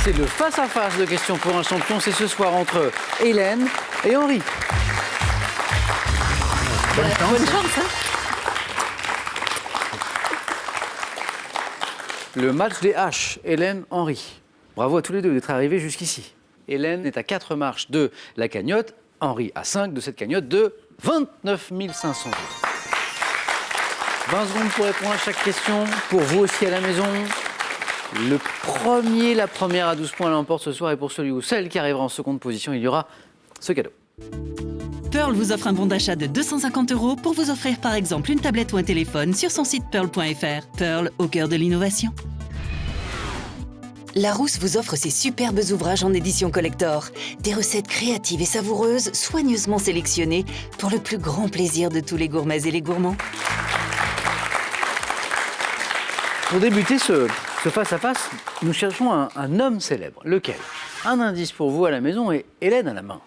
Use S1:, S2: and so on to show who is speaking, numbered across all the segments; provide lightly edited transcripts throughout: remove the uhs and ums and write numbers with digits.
S1: C'est le face-à-face de questions pour un champion. C'est ce soir entre Hélène et Henri.
S2: Bonne chance, hein.
S1: Le match des H, Hélène, Henri. Bravo à tous les deux d'être arrivés jusqu'ici. Hélène est à 4 marches de la cagnotte, Henri à 5 de cette cagnotte de 29 500 euros. 20 secondes pour répondre à chaque question. Pour vous aussi à la maison. La première à 12 points l'emporte ce soir. Et pour celui ou celle qui arrivera en seconde position, il y aura ce cadeau.
S3: Pearl vous offre un bon d'achat de 250 € pour vous offrir par exemple une tablette ou un téléphone sur son site pearl.fr. Pearl, au cœur de l'innovation.
S4: Larousse vous offre ses superbes ouvrages en édition collector. Des recettes créatives et savoureuses, soigneusement sélectionnées pour le plus grand plaisir de tous les gourmets et les gourmands.
S1: Pour débuter ce face-à-face, nous cherchons un homme célèbre. Lequel? Un indice pour vous à la maison et Hélène à la main.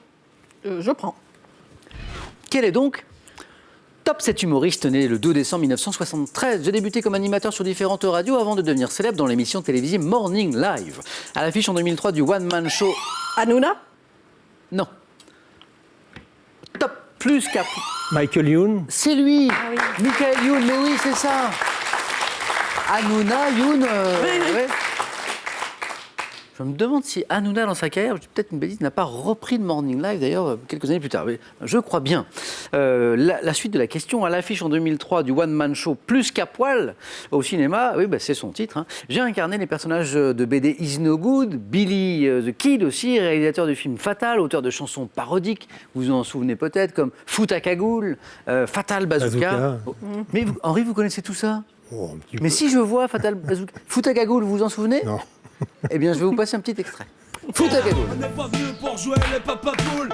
S2: Je prends.
S1: Quel est donc Top, cet humoriste né le 2 décembre 1973. J'ai débuté comme animateur sur différentes radios avant de devenir célèbre dans l'émission télévisée Morning Live. À l'affiche en 2003 du One Man Show.
S2: Hanouna?
S1: Non. Top plus qu'à...
S5: Michael Youn.
S1: C'est lui,
S2: Ah oui.
S1: Michael Youn, mais oui, c'est ça. Hanouna, Youn...
S2: Oui.
S1: ouais. Je me demande si Hanouna, dans sa carrière, je dis peut-être une bêtise, n'a pas repris de Morning Live, d'ailleurs, quelques années plus tard. Oui, je crois bien. La suite de la question, à l'affiche en 2003 du One Man Show Plus qu'à poil au cinéma, oui, bah, c'est son titre. Hein. J'ai incarné les personnages de BD Is No Good, Billy the Kid aussi, réalisateur du film Fatal, auteur de chansons parodiques, vous vous en souvenez peut-être, comme Fout à cagoule, Fatal Bazooka. Oh. Mais vous, Henri, vous connaissez tout ça?
S5: Oh, un petit peu.
S1: Mais si je vois Fatal Bazooka, Fout à cagoule, vous vous en souvenez?
S5: Non.
S1: Eh bien, je vais vous passer un petit extrait. Fout à cagoule.
S6: On n'est pas venu pour jouer les papapoules.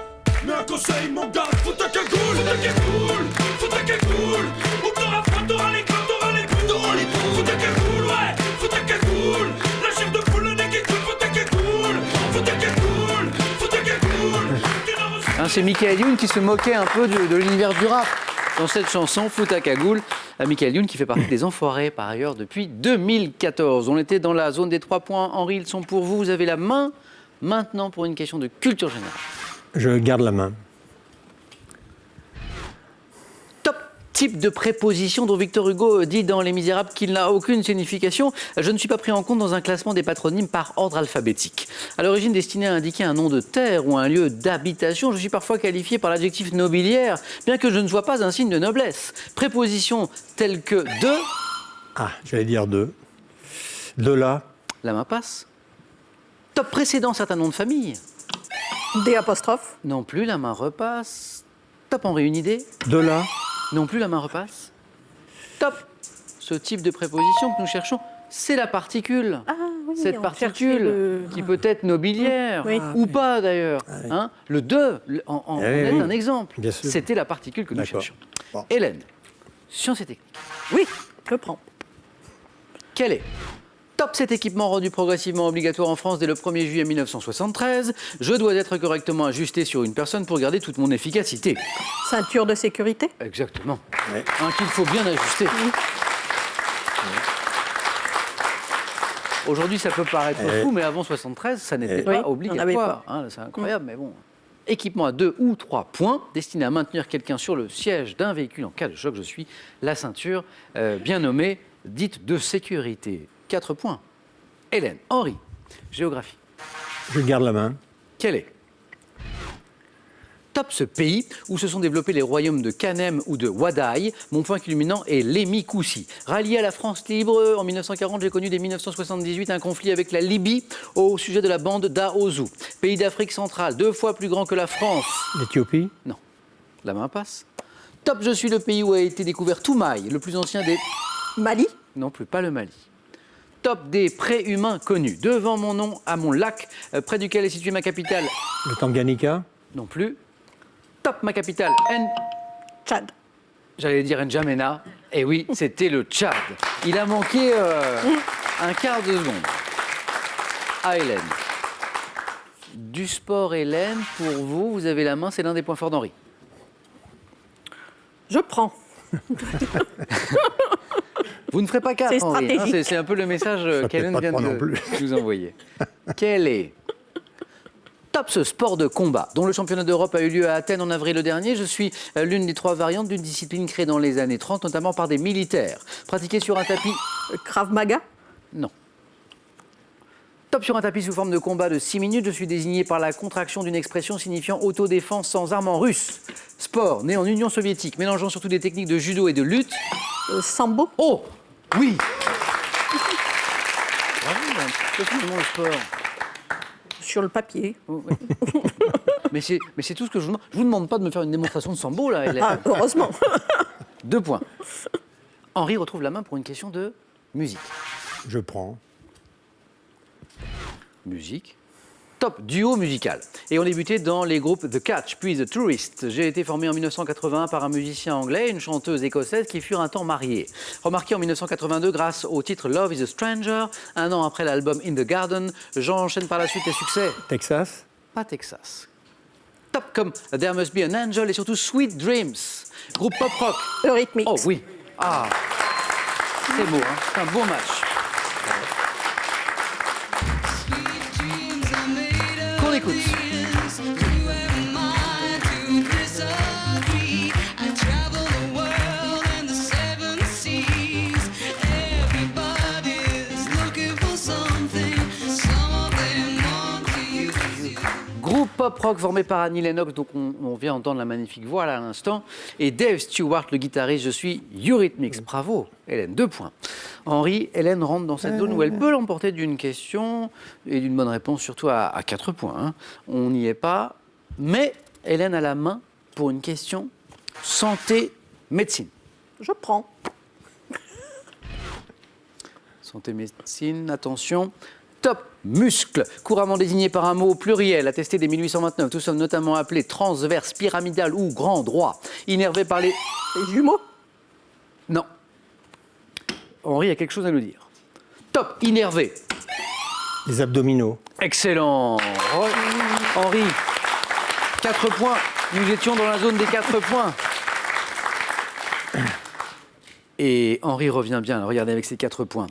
S6: Mais un conseil, mon gars, fous ta cagoule, fous ta cagoule, fous ta cagoule. Ou t'auras froid, t'auras les coups, t'auras les coups, t'auras les coups. Fous ta cagoule, ouais, fous ta cagoule. La chef de poule, le nez qui coule, fous ta cagoule, fous ta cagoule, fous ta cagoule.
S1: Hein, c'est Michael Youn qui se moquait un peu de l'univers du rap dans cette chanson, Fout à cagoule. Michael Youn qui fait partie des Enfoirés par ailleurs depuis 2014. On était dans la zone des 3 points. Henri, ils sont pour vous. Vous avez la main maintenant pour une question de culture générale.
S5: Je garde la main.
S1: Top type de préposition dont Victor Hugo dit dans Les Misérables qu'il n'a aucune signification. Je ne suis pas pris en compte dans un classement des patronymes par ordre alphabétique. À l'origine destiné à indiquer un nom de terre ou un lieu d'habitation, je suis parfois qualifié par l'adjectif nobiliaire, bien que je ne sois pas un signe de noblesse. Préposition telle que de...
S5: Ah, j'allais dire deux. De là.
S1: La main passe. Top précédent, certains noms de famille.
S2: Des apostrophes?
S1: Non plus, la main repasse. Top, Henri, une idée?
S5: De là.
S1: Non plus, la main repasse. Top. Ce type de préposition que nous cherchons, c'est la particule.
S2: Ah oui,
S1: Cette
S2: on
S1: particule
S2: cherchait le-
S1: qui peut être nobiliaire
S2: Oui.
S1: ou pas d'ailleurs.
S5: oui.
S1: Hein, le de en
S5: oui,
S1: est
S5: oui.
S1: un exemple.
S5: Bien sûr.
S1: C'était la particule que nous
S5: D'accord.
S1: cherchions.
S5: Bon.
S1: Hélène, sciences et techniques.
S2: Oui, je prends.
S1: Quel est Top, cet équipement rendu progressivement obligatoire en France dès le 1er juillet 1973. Je dois être correctement ajusté sur une personne pour garder toute mon efficacité.
S2: Ceinture de sécurité?
S1: Exactement.
S5: Ouais.
S1: Qu'il faut bien ajuster. Aujourd'hui, ça peut paraître fou, mais avant 73, ça n'était
S2: Oui,
S1: pas
S2: on n'avait
S1: obligatoire.
S2: pas.
S1: Hein, c'est incroyable, mais bon. Équipement à 2 ou 3 points, destiné à maintenir quelqu'un sur le siège d'un véhicule en cas de choc. Je suis la ceinture, bien nommée, dite de sécurité. 4 points. Hélène, Henri, géographie.
S5: Je garde la main.
S1: Quel est Top, ce pays où se sont développés les royaumes de Kanem ou de Wadaï. Mon point culminant est l'Émikoussi. Rallié à la France libre, en 1940, j'ai connu dès 1978 un conflit avec la Libye au sujet de la bande d'Aouzou. Pays d'Afrique centrale, 2 fois plus grand que la France.
S5: L'Éthiopie.
S1: Non, la main passe. Top, je suis le pays où a été découvert Toumaï, le plus ancien des...
S2: Mali?
S1: Non plus, pas le Mali. Top des préhumains connus. Devant mon nom, à mon lac, près duquel est située ma capitale.
S5: Le Tanganyika.
S1: Non plus. Top, ma capitale,
S2: Tchad.
S1: J'allais dire N'Djamena. Et oui, c'était le Tchad. Il a manqué un quart de seconde. À Hélène. Du sport, Hélène, pour vous, vous avez la main, c'est l'un des points forts d'Henri.
S2: Je prends.
S1: Vous ne ferez pas 4,
S2: C'est
S1: Henri.
S2: stratégique.
S1: C'est un peu le message
S5: Ça
S1: qu'Hélène
S5: fait pas
S1: vient
S5: trois non
S1: de
S5: plus.
S1: nous envoyer. Quel est top ce sport de combat dont le championnat d'Europe a eu lieu à Athènes en avril dernier? Je suis l'une des 3 variantes d'une discipline créée dans les années 30, notamment par des militaires. Pratiquée sur un tapis...
S2: Krav Maga.
S1: Non. Top sur un tapis sous forme de combat de 6 minutes, je suis désigné par la contraction d'une expression signifiant autodéfense sans armes en russe. Sport né en Union soviétique, mélangeant surtout des techniques de judo et de lutte.
S2: Sambo.
S1: Oh oui. Bravo, c'est finalement le sport.
S2: Sur le papier.
S1: Oh, ouais. mais c'est tout ce que je vous demande. Je vous demande pas de me faire une démonstration de sambo là.
S2: Ah, heureusement.
S1: 2 points. Henri retrouve la main pour une question de musique.
S5: Je prends.
S1: Musique. Top duo musical. Et on débutait dans les groupes The Catch, puis The Tourist. J'ai été formé en 1981 par un musicien anglais et une chanteuse écossaise qui furent un temps mariés. Remarqué en 1982 grâce au titre Love is a Stranger, un an après l'album In the Garden, j'enchaîne par la suite les succès.
S5: Texas.
S1: Pas Texas. Top comme There Must Be an Angel et surtout Sweet Dreams. Groupe pop-rock.
S2: Eurythmics.
S1: Oh oui. Ah, c'est beau, hein, c'est un beau match. Qu'on écoute. Groupe pop-rock formé par Annie Lennox, donc on vient entendre la magnifique voix là, à l'instant, et Dave Stewart, le guitariste. Je suis Eurythmics. Bravo, Hélène, 2 points. Henri, Hélène rentre dans cette zone où elle peut l'emporter d'une question et d'une bonne réponse, surtout à 4 points. Hein. On n'y est pas, mais Hélène a la main pour une question santé-médecine.
S2: Je prends.
S1: Santé-médecine, attention. Top muscle, couramment désigné par un mot au pluriel, attesté dès 1829. Tous sommes notamment appelés transverse, pyramidal ou grand droit. Innervé par les...
S2: Les jumeaux.
S1: Non. Henri a quelque chose à nous dire. Top, innervé.
S5: Les abdominaux.
S1: Excellent. Henri, 4 points. Nous étions dans la zone des 4 points. Et Henri revient bien, regardez avec ses 4 points.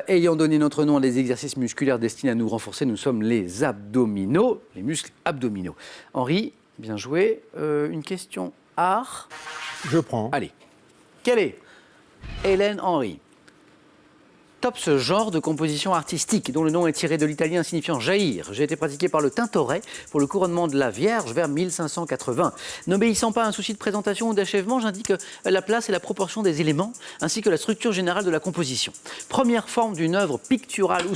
S1: Ayant donné notre nom à des exercices musculaires destinés à nous renforcer, nous sommes les abdominaux, les muscles abdominaux. Henri, bien joué. Une question art.
S5: Je prends.
S1: Allez. Quelle est Hélène Henry? Top ce genre de composition artistique dont le nom est tiré de l'italien signifiant jaillir. J'ai été pratiqué par le Tintoret pour le couronnement de la Vierge vers 1580. N'obéissant pas à un souci de présentation ou d'achèvement, j'indique la place et la proportion des éléments ainsi que la structure générale de la composition. Première forme d'une œuvre picturale ou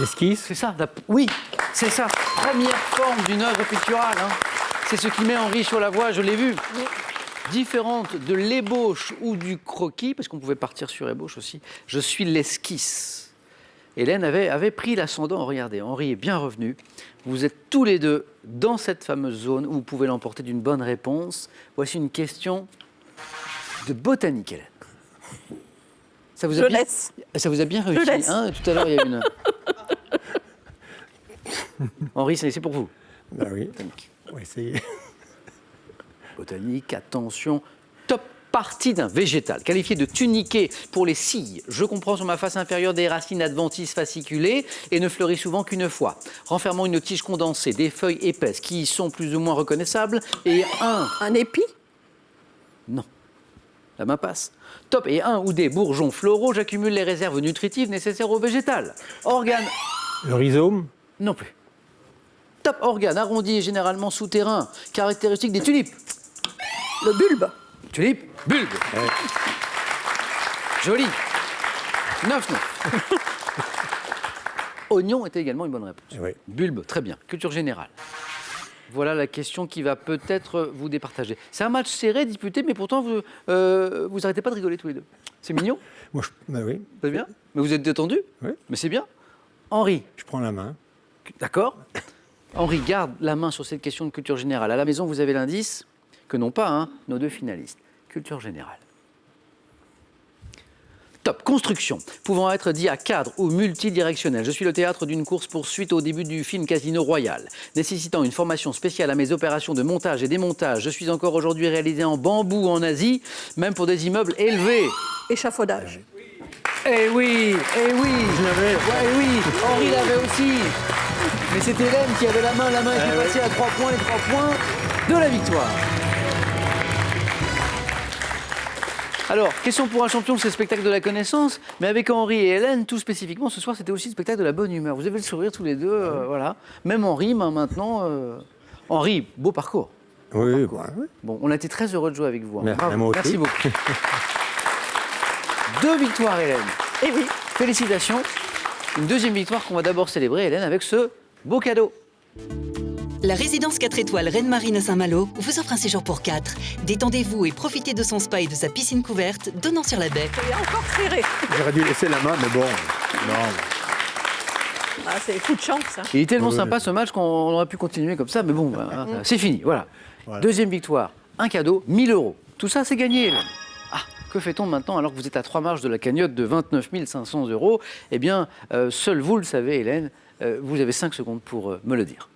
S5: L'esquisse.
S1: c'est ça, oui, c'est ça. Première forme d'une œuvre picturale. Hein. C'est ce qui met Henri sur la voie, je l'ai vu. Différente de l'ébauche ou du croquis, parce qu'on pouvait partir sur ébauche aussi, je suis l'esquisse. Hélène avait pris l'ascendant. Regardez, Henri est bien revenu. Vous êtes tous les deux dans cette fameuse zone où vous pouvez l'emporter d'une bonne réponse. Voici une question de botanique, Hélène. Ça vous a Ça vous a bien réussi.
S2: laisse.
S1: Hein, tout à l'heure, il y a une... Henri, c'est pour vous.
S5: Ben oui. On va essayer.
S1: Botanique, attention, top partie d'un végétal, qualifié de tuniqué pour les cils. Je comprends sur ma face inférieure des racines adventices fasciculées et ne fleurit souvent qu'une fois, renfermant une tige condensée, des feuilles épaisses qui y sont plus ou moins reconnaissables et
S2: Un épi.
S1: Non, la main passe. Top et un ou des bourgeons floraux, j'accumule les réserves nutritives nécessaires au végétal. Organe,
S5: Le rhizome.
S1: non plus. Top organe arrondi et généralement souterrain, caractéristique des tulipes.
S2: Le bulbe.
S1: Tulipe, bulbe. Joli. 9-9. Oignon était également une bonne réponse.
S5: Oui.
S1: Bulbe, très bien. Culture générale. Voilà la question qui va peut-être vous départager. C'est un match serré, disputé, mais pourtant vous arrêtez pas de rigoler tous les deux. C'est mignon,
S5: Moi, ben oui.
S1: c'est bien. Mais vous êtes détendu.
S5: Oui.
S1: Mais c'est bien. Henri,
S5: Je prends la main.
S1: d'accord. Henri, garde la main sur cette question de culture générale. À la maison, vous avez l'indice que n'ont pas nos 2 finalistes. Culture générale. Top. Construction. Pouvant être dit à cadre ou multidirectionnel. Je suis le théâtre d'une course-poursuite au début du film Casino Royale. Nécessitant une formation spéciale à mes opérations de montage et démontage. Je suis encore aujourd'hui réalisé en bambou en Asie, même pour des immeubles élevés.
S2: Échafaudage.
S1: Eh oui, eh oui.
S5: Je l'avais.
S1: Ouais, oui, Henri l'avait aussi. Mais c'était Hélène qui avait la main qui passait à 3 points, les 3 points de la victoire. Alors, question pour un champion, c'est le spectacle de la connaissance, mais avec Henri et Hélène, tout spécifiquement, ce soir, c'était aussi le spectacle de la bonne humeur. Vous avez le sourire tous les deux, voilà. Même Henri, maintenant. Henri, beau parcours.
S5: Oui,
S1: Bon, on a été très heureux de jouer avec vous. Hein.
S5: Merci,
S1: Bravo.
S5: moi aussi.
S1: Merci beaucoup. 2 victoires, Hélène.
S2: Eh oui.
S1: Félicitations. Une deuxième victoire qu'on va d'abord célébrer, Hélène, avec ce beau cadeau.
S3: La résidence 4 étoiles Reine-Marine à Saint-Malo vous offre un séjour pour 4. Détendez-vous et profitez de son spa et de sa piscine couverte donnant sur la baie.
S2: Il est encore serré.
S5: J'aurais dû laisser la main, mais bon. Non.
S2: Ah, c'est coup de chance. Hein.
S1: Il est tellement
S5: Oui.
S1: sympa ce match qu'on aurait pu continuer comme ça, mais bon, c'est fini, voilà. Deuxième victoire, un cadeau, 1 000 €. Tout ça, c'est gagné, Hélène. Ah, que fait-on maintenant alors que vous êtes à 3 marches de la cagnotte de 29 500 €? Eh bien, seul vous le savez, Hélène, vous avez 5 secondes pour me le dire.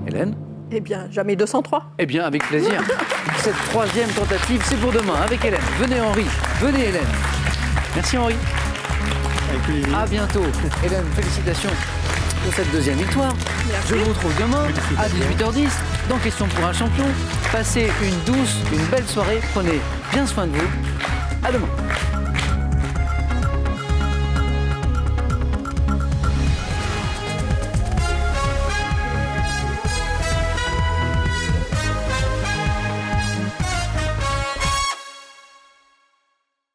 S1: Hélène?
S2: Eh bien, jamais 203.
S1: Eh bien, avec plaisir. Cette troisième tentative, c'est pour demain, avec Hélène. Venez, Henri. Venez, Hélène. Merci, Henri.
S5: Avec plaisir.
S1: À bientôt. Hélène, félicitations pour cette deuxième victoire.
S2: Merci.
S1: Je vous retrouve demain à 18h10 dans Question pour un champion. Passez une douce, une belle soirée. Prenez bien soin de vous. À demain.